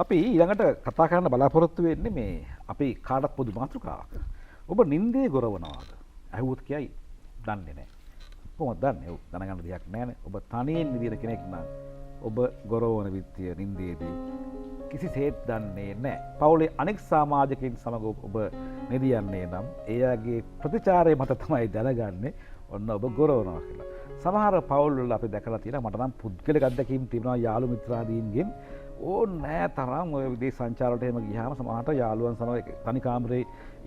අපි ඊළඟට කතා කරන්න බලාපොරොත්තු වෙන්නේ මේ අපි කාටත් පොදු මාතෘකාවක්. ඔබ නින්දේ ගොරවනවාද? ඇහුවොත් කියයි දන්නේ නැහැ. කොහොමද දන්නේ? ඔව් දැනගන්න දෙයක් නැහැනේ. ඔබ තනියෙන් නිදින කෙනෙක් නම් ඔබ ගොරවන විත්‍ය නින්දේදී කිසිසේත් දන්නේ නැහැ. පවුලේ අනෙක් සමාජිකයින් සමග ඔබ නිදියන්නේ නම් එයාගේ ප්‍රතිචාරය මත තමයි දැනගන්නේ ඔන්න ඔබ ගොරවනවා කියලා. සමහර පවුල් වල අපි දැකලා තියෙනවා මට නම් පුද්ගලික අත්දැකීම් තිබුණා යාළු මිත්‍රාදීන්ගෙන් ඕනෑ තරම් ඔය විදේශ සංචාරවලට එහෙම ගියාම සමහරට යාළුවන් සමග තනි කාමරේ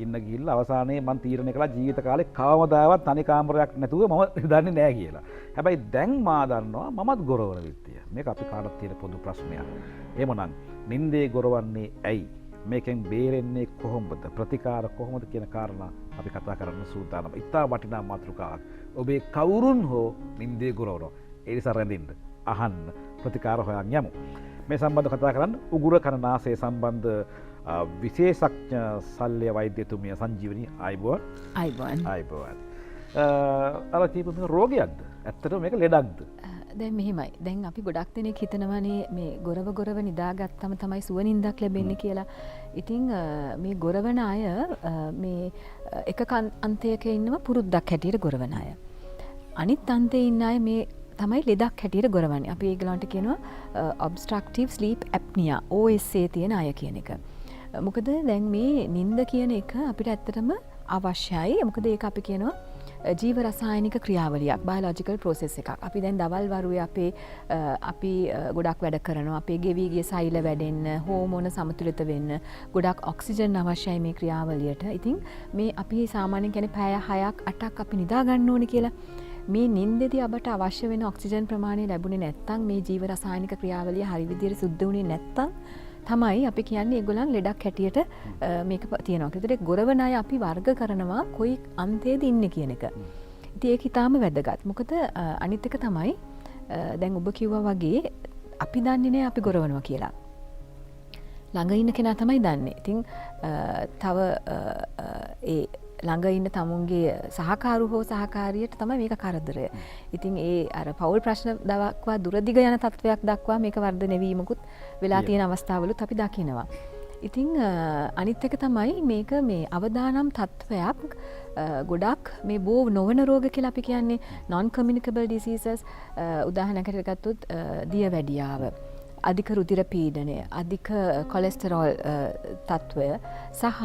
ඉන්න ගිහිල්ලා අවසානයේ මම තීරණය කළා ජීවිත කාලේ කවමදාවත් තනි කාමරයක් නැතුව මම දන්නේ නැහැ කියලා. හැබැයි දැන් මා දන්නවා මමත් ගොරවන විත්තිය. මේක අපි කාටත් තියෙන පොදු ප්‍රශ්නයක්. එහෙමනම් නින්දේ ගොරවන්නේ ඇයි? මේකෙන් බේරෙන්නේ කොහොමද? ප්‍රතිකාර කොහොමද කියන කාරණා අපි කතා කරන්න සූදානම්. ඉතා වටිනා මාතෘකාවක්. ඔබේ කවුරුන් හෝ නින්දේ ගොරවනවා. ඒ නිසා රැඳෙන්න, අහන්න, ප්‍රතිකාර හොයන් යමු. මේ සම්බන්ධ කතා කරන්න උගුර කනනාසය සම්බන්ධ විශේෂඥ ශල්‍ය වෛද්‍යතුමිය සංජීවනී අයිබෝවන්. අර කීපම රෝගයක්ද? ඇත්තටම මේක ලෙඩක්ද? දැන් මෙහෙමයි. දැන් අපි ගොඩක් දෙනෙක් හිතනවානේ මේ ගොරව නිදාගත්තම තමයි සුවනින්දක් ලැබෙන්නේ කියලා. ඉතින් මේ ගොරවන අය මේ එක අන්තයක ඉන්නව පුරුද්දක් හැටියට ගොරවන අය. අනිත් අන්තයේ ඉන්න අය මේ තමයි ලෙඩක් හැටියට ගොරවන්නේ. අපි ඒගොල්ලන්ට කියනවා obstructive sleep apnea OSA තියෙන අය කියන එක. මොකද දැන් මේ නිින්ද කියන එක අපිට ඇත්තටම අවශ්‍යයි. මොකද ඒක අපි කියනවා ජීව රසායනික ක්‍රියාවලියක්, බයොලොජිකල් ප්‍රොසෙස් එකක්. අපි දැන් දවල් වරුවේ අපි ගොඩක් වැඩ කරනවා. අපේ ගෙවි ගිය සෛල වැඩෙන්න, හෝමෝන සමතුලිත වෙන්න ගොඩක් ඔක්සිජන් අවශ්‍යයි මේ ක්‍රියාවලියට. ඉතින් මේ අපි සාමාන්‍යයෙන් කියන්නේ පැය 6ක් 8ක් අපි නිදා ගන්න ඕනේ කියලා. මේ නින්දේදී අපට අවශ්‍ය වෙන ඔක්සිජන් ප්‍රමාණය ලැබුණේ නැත්නම් මේ ජීව රසායනික ක්‍රියාවලිය හරි විදිහට සුද්ධ වුණේ නැත්නම් තමයි අපි කියන්නේ ඒගොල්ලන් ලෙඩක් හැටියට මේක තියෙනවා. ඒකට ගොරවන අය අපි වර්ග කරනවා කොයි අන්තයේද ඉන්නේ කියන එක. ඉතින් ඒක ඊටාම වැදගත්. මොකද අනිත් එක තමයි දැන් ඔබ කිව්වා වගේ අපි දන්නේ නැහැ අපි ගොරවනවා කියලා. ළඟ ඉන්න කෙනා තමයි දන්නේ. ඉතින් තව ඒ ළඟ ඉන්න තමුන්ගේ සහකාරු හෝ සහකාරියට තමයි මේක කරදරය. ඉතින් ඒ අර පෞල් ප්‍රශ්න දක්වා දුරදිග යන තත්වයක් දක්වා මේක වර්ධනය වීමකුත් වෙලා තියෙන අවස්ථාවලුත් අපි දකිනවා. ඉතින් අනිත් එක තමයි මේක මේ අවදානම් තත්වයක් ගොඩක් මේ බෝ නොවන රෝග කියලා අපි කියන්නේ non communicable diseases. උදාහරණයකට ගත්තොත් දියවැඩියාව, අධික රුධිර පීඩනය, අධික කොලෙස්ටරෝල් තත්වය සහ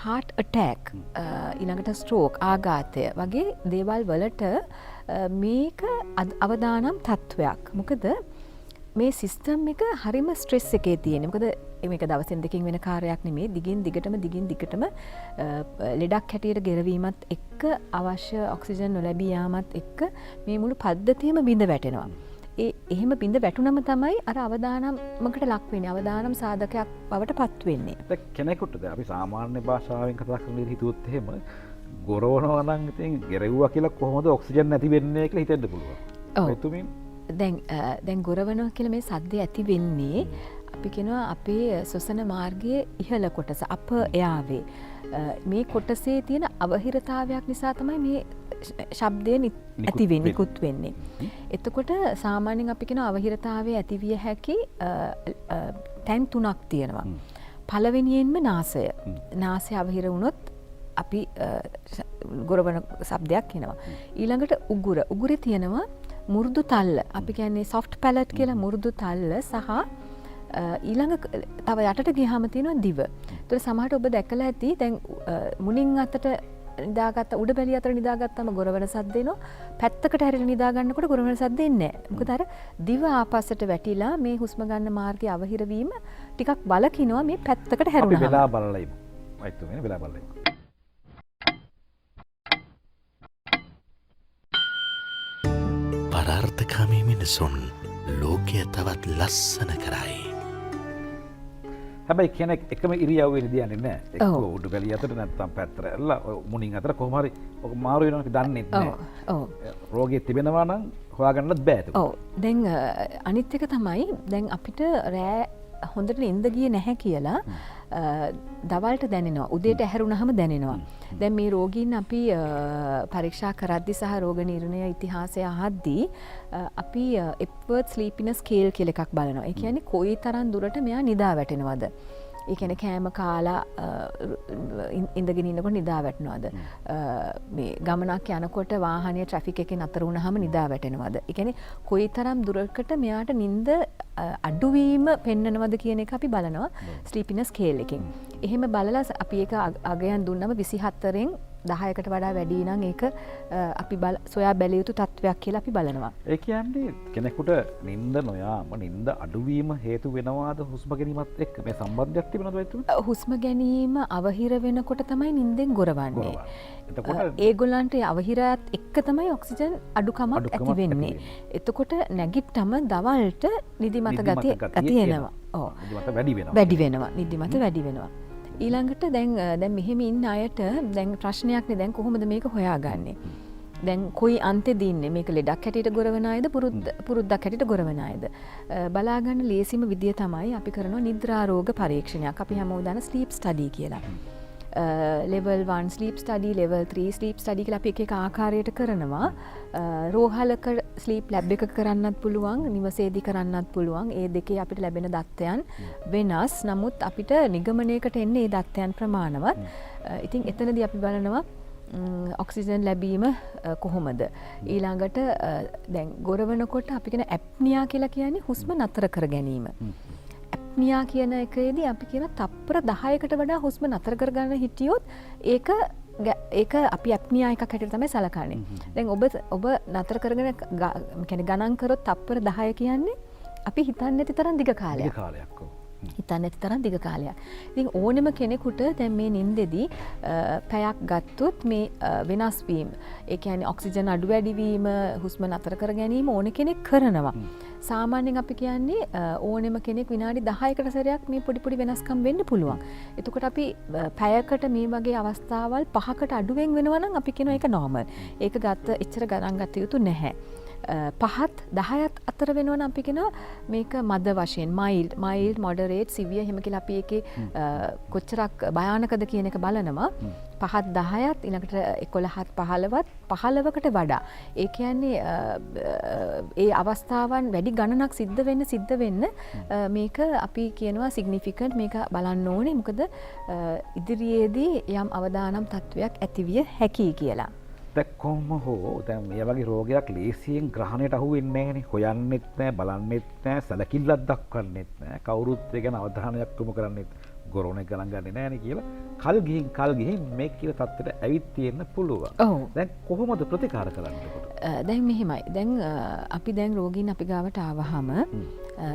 heart attack, ඊළඟට stroke, ආඝාතය වගේ දේවල් වලට මේක අවදානම් තත්වයක්. මොකද මේ සිස්ටම් එක හරිම ස්ට්‍රෙස් එකේ තියෙන්නේ. මොකද මේක දවසෙන් දෙකකින් වෙන කාර්යයක් නෙමෙයි. දිගින් දිගටම ලෙඩක් හැටියට ගෙරවීමත් එක්ක අවශ්‍ය ඔක්සිජන් නොලැබී යාමත් එක්ක මේ මුළු පද්ධතියම බිඳ වැටෙනවා. එහෙම බිඳ වැටුනම තමයි අර අවදානමකට ලක් වෙන්නේ. අවදානම් සාධකයක් බවට පත් වෙන්නේ. කෙනෙකුට අපි සාමාන්‍ය භාෂාවෙන් කතා කරන විදිහට හිතුවොත් එහෙම ගොරවනවා නම් ඉතින් ගෙරෙව්වා කියලා කොහොමද ඔක්සිජන් නැති වෙන්නේ කියලා හිතෙන්න පුළුවන්. එතුමින් දැන් ගොරවනවා කියලා මේ සද්දය ඇති වෙන්නේ අපි කියනවා අපේ ශ්වසන මාර්ගයේ ඉහළ කොටස එයාවේ මේ කොටසේ තියෙන අවහිරතාවයක් නිසා තමයි මේ ශබ්දය ඇති වෙන්නේ, නිකුත් වෙන්නේ. එතකොට සාමාන්‍යයෙන් අපි කියන අවහිරතාවයේ ඇතිවිය හැකි තැන් තුනක් තියෙනවා. පළවෙනියෙන්ම නාසය. නාසය අවහිර වුණොත් අපි ගොරවන ශබ්දයක් එනවා. ඊළඟට උගුර. උගුරේ තියෙනවා මුරුදු තල්ල. අපි කියන්නේ soft palate කියලා මුරුදු තල්ල සහ ඊළඟ තව යටට ගියාම තියෙනවා දිව. ඒතර සමහරට ඔබ දැකලා ඇති දැන් මුණින් අතට නිදාගත්ත උඩ බැලිය අතර නිදාගත්තම ගොරවන සද්ද එනවා. පැත්තකට හැරිලා නිදා ගන්නකොට ගොරවන සද්ද එන්නේ නැහැ. මොකද අර දිව ආපස්සට වැටිලා මේ හුස්ම ගන්න මාර්ගය අවහිර වීම ටිකක් බලකිනවා මේ පැත්තකට හැරුණා. අපි වෙලා බලලා ඉමු. වයිතුමනේ වෙලා බලලා ඉමු. පරාර්ථකාමී මිනිසුන් ලෝකය තවත් ලස්සන කරයි. හැබැයි කෙනෙක් එකම ඉරියව්වේ නිදියන්නේ නැහැ. එක්ක උඩු බැලිය අතට නැත්නම් පැත්තට ඇල්ලලා මුණින් අතට කොහොම හරි ඔක මාරු වෙනවා දන්නේ නැහැ. රෝගය තිබෙනවා නම් හොයාගන්නත් බෑ ඒක. දැන් අනිත් එක තමයි දැන් අපිට රෑ හොඳට නිින්ද ගියේ නැහැ කියලා දවල්ට දැනෙනවා උදේට ඇහැරුණහම දැනෙනවා. දැන් මේ රෝගීන් අපි පරීක්ෂා කරද්දි සහ රෝග නිර්ණය ඉතිහාසය අහද්දී අපි එප්වර්ඩ් ස්ලීපිනස් ස්කේල් කියලා එකක් බලනවා. ඒ කියන්නේ කොයි තරම් දුරට මෙයා නිදා වැටෙනවද? ඒ කියන්නේ කෑම කාලා ඉඳගෙන ඉන්නකොට නිදා වැටෙනවද? මේ ගමනක් යනකොට වාහනය ට්‍රැෆික් එකේ නතර වුණාම නිදා වැටෙනවද? ඒ කියන්නේ කොයිතරම් දුරකට මෙයාට නිින්ද අඩුවීම පෙන්නනවද කියන එක අපි බලනවා ස්ලීපිනස් ස්කේල් එකෙන්. එහෙම බලලා අපි ඒක අගයන් දුන්නම 24න් 10කට වඩා වැඩි නම් ඒක අපි සොයා බැලිය යුතු තත්වයක් කියලා අපි බලනවා. ඒ කියන්නේ කෙනෙකුට නිින්ද නොයාම නිින්ද අඩුවීම හේතු වෙනවාද හුස්ම ගැනීමත් එක්ක මේ සම්බන්ධයක් තිබෙනවද එතුමා? හුස්ම ගැනීම අවහිර වෙනකොට තමයි නිින්දෙන් ගොරවන්නේ. එතකොට ඒගොල්ලන්ට අවහිරයත් එක්ක තමයි ඔක්සිජන් අඩුකමක් ඇති වෙන්නේ. එතකොට නැගිට්ටම දවල්ට නිදිමත ගතිය එනවා. ඔව්. නිදිමත වැඩි වෙනවා. වැඩි වෙනවා. නිදිමත වැඩි වෙනවා. ඊළඟට දැන් මෙහෙම ඉන්න අයට දැන් ප්‍රශ්නයක්නේ දැන් කොහොමද මේක හොයාගන්නේ? දැන් කොයි අන්තෙද ඉන්නේ? මේක ලෙඩක් හැටියට ගොරවන අයද පුරුද්දක් හැටියට ගොරවන අයද? බලාගන්න ලේසිම විදිය තමයි අපි කරනවා නිද්‍රා රෝග පරීක්ෂණයක්. අපි හැමෝම දන්න ස්ලීප් ස්ටඩි කියලා. level 1 sleep study, level 3 sleep study කියලා අපි එක එක ආකාරයට කරනවා. රෝහලක ස්ලීප් ලැබ් එක කරන්නත් පුළුවන්, නිවසේදී කරන්නත් පුළුවන්. ඒ දෙකේ අපිට ලැබෙන දත්තයන් වෙනස්. නමුත් අපිට නිගමනයකට එන්නේ ඒ දත්තයන් ප්‍රමාණවත්. ඉතින් එතනදී අපි බලනවා ඔක්සිජන් ලැබීම කොහොමද? ඊළඟට දැන් ගොරවනකොට අපි කියන ඇප්නියා කියලා කියන්නේ හුස්ම නතර කර ගැනීම. ඇප්නියා කියන එකේදී අපි කියන තප්පර 10කට වඩා හුස්ම නතර කරගන්න හිටියොත් ඒක අපි ඇප්නියා එකක් හැටියට තමයි සලකන්නේ. දැන් ඔබ නතර කරගෙන කියන්නේ ගණන් කරොත් තප්පර 10 කියන්නේ අපි හිතන්නේ නැති තරම් දිග කාලයක්. හිතන්නේ නැති තරම් දිග කාලයක්. ඉතින් ඕනෙම කෙනෙකුට දැන් මේ නිින්දෙදී පැයක් ගත්තොත් මේ වෙනස් වීම, ඒ කියන්නේ ඔක්සිජන් අඩු වැඩි වීම, හුස්ම නතර කර ගැනීම ඕන කෙනෙක් කරනවා. සාමාන්‍යයෙන් අපි කියන්නේ ඕනෙම කෙනෙක් විනාඩි 10කට සැරයක් මේ පොඩි පොඩි වෙනස්කම් වෙන්න පුළුවන්. එතකොට අපි පැයකට මේ වගේ අවස්ථාවල් 5කට අඩුවෙන් වෙනවා නම් අපි කියනවා ඒක නෝමල්. ඒක එච්චර ගණන් ගත යුතු නැහැ. 5ත් 10ත් අතර වෙනවා නම් අපි කියනවා මේක මද වශයෙන් mild moderate severe එහෙම කියලා අපි ඒකේ කොච්චරක් භයානකද කියන එක බලනවා. 5ත් 10ත් ඊළඟට 11ත් 15ත් 15කට වඩා. ඒ කියන්නේ ඒ අවස්ථාවන් වැඩි ගණනක් සිද්ධ වෙන්න මේක අපි කියනවා significant, මේක බලන්න ඕනේ. මොකද ඉදිරියේදී යම් අවදානම් තත්වයක් ඇතිවිය හැකියි කියලා. දැක්කොම හෝ දැන් මේ වගේ රෝගයක් ලේසියෙන් ග්‍රහණයට අහු වෙන්නේ නැහැනේ. හොයන්නෙත් නැහැ, බලන්නෙත් නැහැ, සැලකිල්ලක් දක්වන්නෙත් නැහැ. කවුරුත් ඒ ගැන අවධානයක් යොමු කරන්නෙත් ගොරෝන එක ගණන් ගන්නේ නැහැනේ කියලා. කල් ගිහින් මේ කියලා තත්ත්වයට ඇවිත් තියෙන්න පුළුවන්. දැන් කොහොමද ප්‍රතිකාර කරන්නේ? දැන් මෙහෙමයි. දැන් අපි රෝගීන් අපි ගාවට ආවහම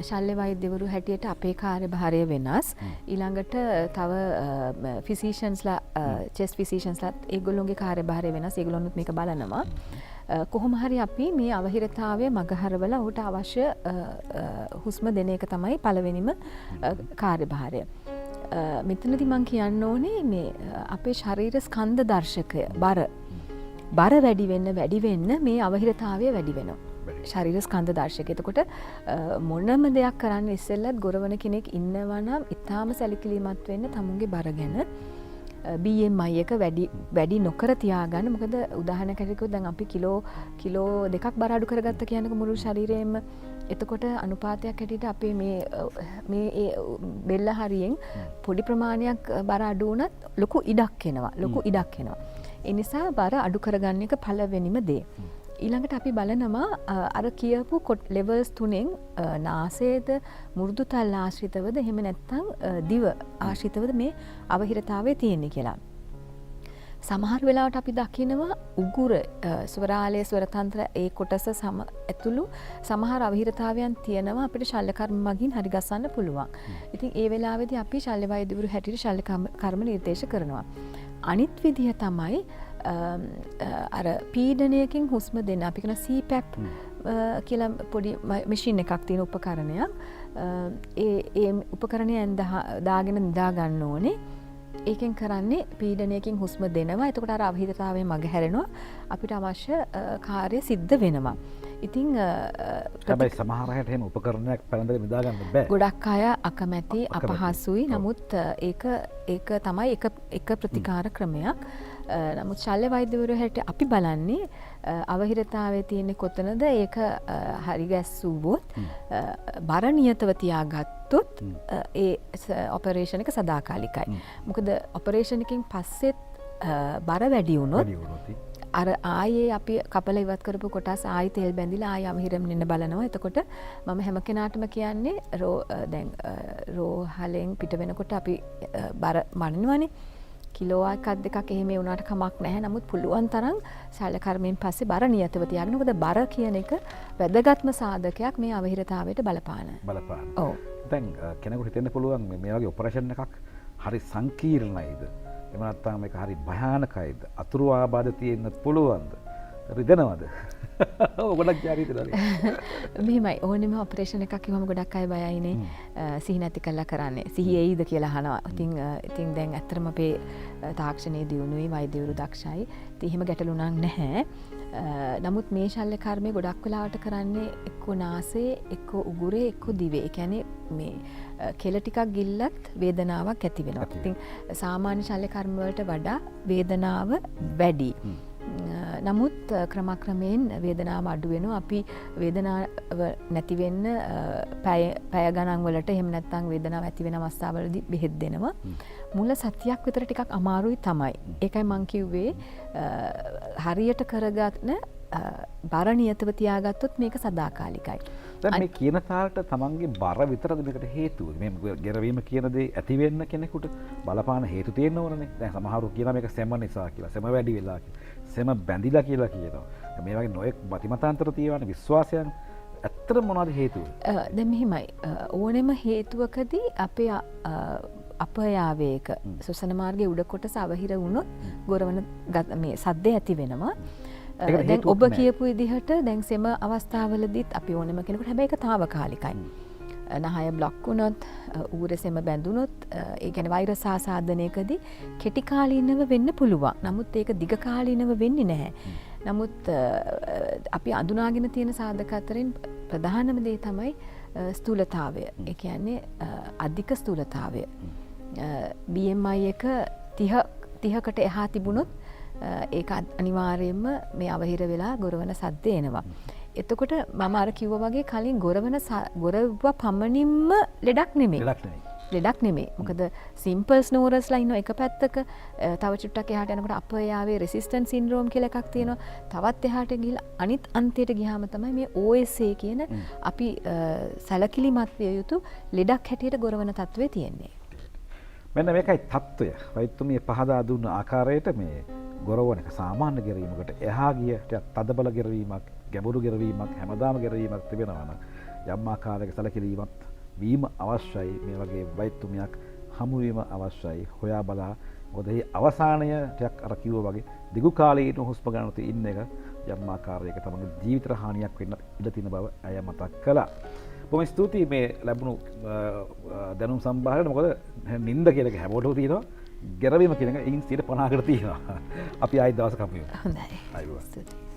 ශල්‍ය වෛද්‍යවරු හැටියට අපේ කාර්යභාරය වෙනස්. ඊළඟට තව ෆිසිෂියන්ස්ලා, චෙස්ට් ෆිසිෂියන්ස්ලා ඒගොල්ලෝගේ කාර්යභාරය වෙනස්. ඒගොල්ලොනුත් මේක බලනවා. කොහොම හරි අපි මේ අවහිරතාවය මගහරවලා ඔහුට අවශ්‍ය හුස්ම දෙන එක තමයි පළවෙනිම කාර්යභාරය. මෙතනදී මම කියන්න ඕනේ මේ අපේ ශරීර ස්කන්ධ දර්ශකය බර වැඩි වෙන්න මේ අවහිරතාවය වැඩි වෙනවා. ශරීර ස්කන්ධ දර්ශකය. එතකොට මොනම දෙයක් කරන්න ඉස්සෙල්ලත් ගොරවන කෙනෙක් ඉන්නවා නම් ඉතාම සැලකිලිමත් වෙන්න තමුන්ගේ බර ගැන. BMI එක වැඩි නොකර තියාගන්න. මොකද උදාහරණයක් හැටියට දැන් අපි කිලෝ 2ක් බර අඩු කරගත්ත කියනක මුළු ශරීරයෙන්ම, එතකොට අනුපාතයක් හැටියට අපේ මේ බෙල්ල හරියෙන් පොඩි ප්‍රමාණයක් බර අඩු වුණත් ලොකු ඉඩක් එනවා. ඒ නිසා බර අඩු කරගන්න එක පළවෙනිම දේ. ඊළඟට අපි බලනවා අර කියපු ලෙවල්ස් 3න් නාසයේද මෘදු තල් ආශ්‍රිතවද එහෙම නැත්නම් දිව ආශ්‍රිතවද මේ අවහිරතාවය තියෙන්නේ කියලා. සමහර වෙලාවට අපි දකිනවා උගුර, ස්වරාලය, ස්වරතන්ත්‍ර ඒ කොටස ඇතුළු සමහර අවහිරතාවයන් තියෙනවා. අපිට ශල්‍ය කර්ම මගින් හරි ගස්සන්න පුළුවන්. ඉතින් ඒ වෙලාවේදී අපි ශල්‍ය වෛද්‍යවරු හැටියට ශල්‍ය කර්ම නිර්දේශ කරනවා. අනිත් විදිහ තමයි අර පීඩනයකින් හුස්ම දෙන්න. අපි කියන CPAP කියලා පොඩි මැෂින් එකක් තියෙන උපකරණයක්. ඒ උපකරණයෙන් දාගෙන නිදා ගන්න ඕනේ. ඒකෙන් කරන්නේ පීඩනයකින් හුස්ම දෙනවා. එතකොට අර අවහිරතාවය මග හැරෙනවා. අපිට අවශ්‍ය කාර්ය සිද්ධ වෙනවා. ඉතිං හැබැයි සමහර අයට එහෙම උපකරණයක් පැළඳගෙන නිදා ගන්න බෑ. ගොඩක් අය අකමැති අපහසුයි. නමුත් ඒක තමයි එක ප්‍රතිකාර ක්‍රමයක්. නමුත් ශල්‍ය වෛද්‍යවරු හැටියට අපි බලන්නේ අවහිරතාවයේ තියෙන්නේ කොතනද? ඒක හරි ගැස්සුවොත් බර නියතව තියාගත්තොත් ඒ ඔපරේෂන් එක සදාකාලිකයි. මොකද ඔපරේෂන් එකකින් පස්සෙත් බර වැඩි වුණොත් අර ආයේ අපි කපල ඉවත් කරපු කොටස් ආයි තෙල් බැඳිලා ආයි අවහිරම් වෙන්න බලනවා. එතකොට මම හැම කෙනාටම කියන්නේ දැන් රෝහලෙන් පිට වෙනකොට අපි බර මනිනවනේ. කිලෝ එකක් දෙකක් එහෙම වුණාට කමක් නැහැ. නමුත් පුළුවන් තරම් ශල්‍ය කර්මයෙන් පස්සේ බර නියතව තියාගන්න. මොකද බර කියන එක වැදගත්ම සාධකයක් මේ අවහිරතාවයට බලපාන. ඔව්. දැන් කෙනෙකුට හිතෙන්න පුළුවන් මේ වගේ ඔපරේෂන් එකක් හරි සංකීර්ණයිද? එහෙම නැත්නම් මේක හරි භයානකයිද? අතුරු ආබාධ තියෙන්න පුළුවන්ද? රිදෙනවද? ඔව් ගොඩක් ජාරිතලානේ. මෙහෙමයි ඕනෙම ඔපරේෂන් එකක් කිව්වම ගොඩක් අය බයයිනේ. සිහි නැති කළා කරන්නේ. සිහි එයිද කියලා අහනවා. ඉතින් දැන් ඇත්තටම අපේ තාක්ෂණයේ දියුණුවයි වෛද්‍යවරු දක්ෂයි. ඉතින් එහෙම ගැටලු නැහැ. නමුත් මේ ශල්‍ය කර්මය ගොඩක් වෙලාවට කරන්නේ එක්ක නාසයේ, එක්ක උගුරේ, එක්ක දිවේ. ඒ කියන්නේ මේ කෙල ටිකක් ගිල්ලත් වේදනාවක් ඇති වෙනවා. ඉතින් සාමාන්‍ය ශල්‍ය කර්ම වලට වඩා වේදනාව වැඩි. නමුත් ක්‍රමක්‍රමයෙන් වේදනාව අඩු වෙනවා. අපි වේදනාව නැති වෙන්න පැය ගණන් වලට එහෙම නැත්නම් වේදනාව ඇති වෙන අවස්ථාවලදී බෙහෙත් දෙනවා. මුල සතියක් විතර ටිකක් අමාරුයි තමයි. ඒකයි මං කිව්වේ හරියට කරගන්න බර නියතව තියාගත්තොත් මේක සදාකාලිකයි. දැන් මේ කියන තාලට තමන්ගේ බර විතරද මේකට හේතුව? මේ ගෙරවීම කියන දේ ඇති වෙන්න කෙනෙකුට බලපාන හේතු තියෙන්න ඕනනේ. දැන් සමහරව කියනවා මේක සෙම නිසා කියලා, සෙම වැඩි වෙලා කියලා, සෙම බැඳිලා කියලා කියනවා. මේ වගේ නොයෙක් මතිමතාන්තර තියෙනවානේ විශ්වාසයන්. ඇත්තටම මොනවද හේතුව? දැන් මෙහිමයි ඕනෙම හේතුවකදී අපේ අපයාවේක සොසන මාර්ගයේ උඩ කොටස අවහිර වුණොත් ගොරවන මේ සද්දේ ඇති වෙනවා. දැන් ඔබ කියපු විදිහට දැන් සෙම අවස්ථාවලදීත් අපි ඕනෙම කෙනෙකුට හැබැයි ඒක తాවකාලිකයි. නහය බ්ලොක් වුණොත් ඌරේ සෙම බැඳුනොත් ඒ කියන්නේ වෛරස් ආසාදනයකදී කෙටි කාලීනව වෙන්න පුළුවන්. නමුත් ඒක දිග කාලීනව වෙන්නේ නැහැ. නමුත් අපි අඳුනාගෙන තියෙන සාධක අතරින් ප්‍රධානම දේ තමයි ස්ථූලතාවය. ඒ කියන්නේ අධික ස්ථූලතාවය. BMI එක 30කට එහා තිබුණොත් ඒක අනිවාර්යයෙන්ම මේ අවහිර වෙලා ගොරවන සද්ද එනවා. එතකොට මම අර කිව්වා වගේ කලින් ගොරව පමණින්ම ලෙඩක් නෙමෙයි. ලෙඩක් නෙමෙයි. මොකද සිම්පල් ස්නෝරර්ස්ලා ඉන්න එක පැත්තක තව චුට්ටක් එහාට යනකොට අපයාවේ රෙසිස්ටන්ට් සින්ඩ්‍රෝම් කියලා එකක් තියෙනවා. තවත් එහාට ගිහිල්ලා අනිත් අන්තයට ගියාම තමයි මේ OSA කියන අපි සැලකිලිමත් විය යුතු ලෙඩක් හැටියට ගොරවන තත්ත්වයේ තියෙන්නේ. මෙන්න මේකයි තත්ත්වය. වෛද්‍යතුමිය පහදා දුන්න ආකාරයට මේ ගොරවන එක සාමාන්‍ය ගෙරවීමකට එහා ගිය ටිකක් තදබල ගෙරවීමක්, ගැඹුරු ගෙරවීමක්, හැමදාම ගෙරවීමක් තිබෙනවා නම් යම් ආකාරයක සැලකිලිමත් වීම අවශ්‍යයි. මේ වගේ වෛද්‍යතුමියක් හමු වීම අවශ්‍යයි. හොයා බලා මොකද මේ අවසානය ටිකක් අර කිව්වා වගේ දිගු කාලීන හුස්ම ගන්න තියෙන එක යම් ආකාරයක තමයි ජීවිත හානියක් වෙන්න ඉඩ තියෙන බව අය මතක් කළා. බොහොම ස්තුතියි මේ ලැබුණු දැනුම් සම්භාරයට. මොකද නිින්ද කියන එක හැමෝටම තියෙනවා. ගෙරවීම කියන එක ඉන් 50%කට තියෙනවා. අපි ආයෙත් දවසක හමු වෙමු. හොඳයි. ආයිබෝවන්. ස්තුතියි.